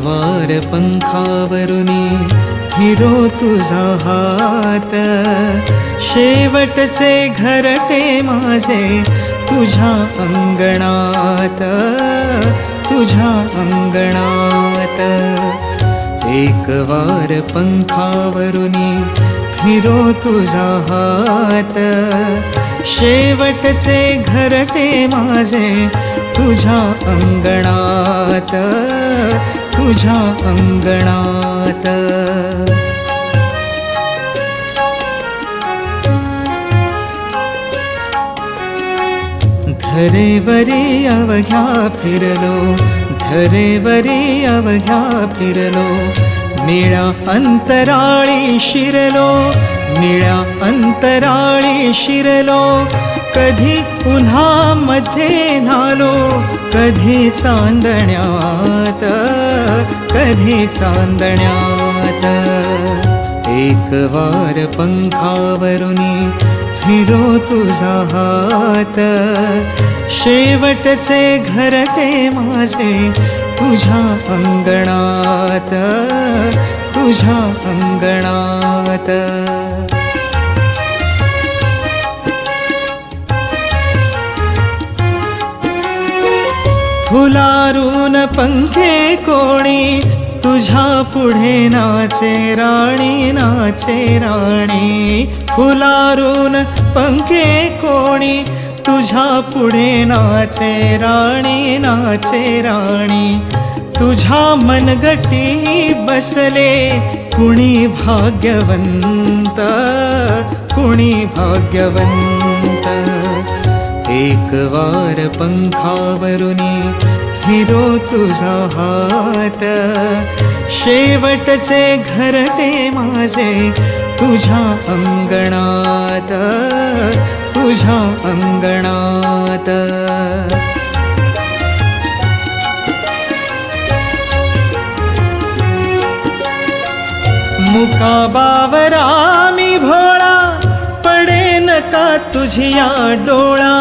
वार पंखावरुनी फिरो तुझा हात, शेवटचे घरटे माझे तुझ्या अंगणात, तुझ्या अंगणात. एक वार पंखावरुनी फिरो तुझा हात, शेवटचे घरटे माझे तुझ्या अंगणात, तुझ्या अंगणात. धरेवरी अवघ्या फिरलो, धरेवरी अवघ्या फिरलो, निळ्या अंतराळी शिरलो, निळ्या अंतराळी शिरलो. कधी उन्हामध्ये न्हालो, कधी चांदण्यात, कधी चांदण्यात. एक वार पंखावरुनी फिरो तुझा हात, शेवटचे घरटे माझे तुझ्या अंगणात, तुझ्या अंगणात. फुलारून पंखे कोणी तुझ्या पुढे नाचे राणी, नाचे राणी. फुलारून पंखे कोणी तुझ्या पुढे नाचे राणी, नाचे राणी. तुझ्या मनगटी बसले कुणी भाग्यवंत, कुणी भाग्यवंत. एक वार पंखावरुनी फिरो तुझा हात, शेवटचे घरटे माझे तुझ्या अंगणात, तुझ्या अंगणात. मुकाबावरा मी भोळा, पडेन का तुझिया डोळा.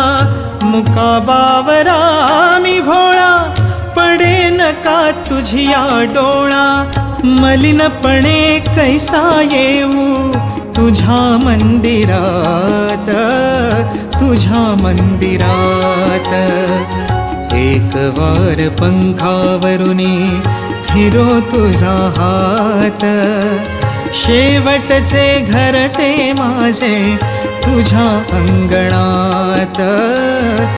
मुकाबावरा मी भोळा, पडेन का तुझिया डोळा. मलिनपणे कैसा येऊ तुझ्या मंदिरात, तुझ्या मंदिरात. एक वार पंखावरुनी फिरो तुझा हात, शेवटचे घरटे माझे तुझ्या अंगणात,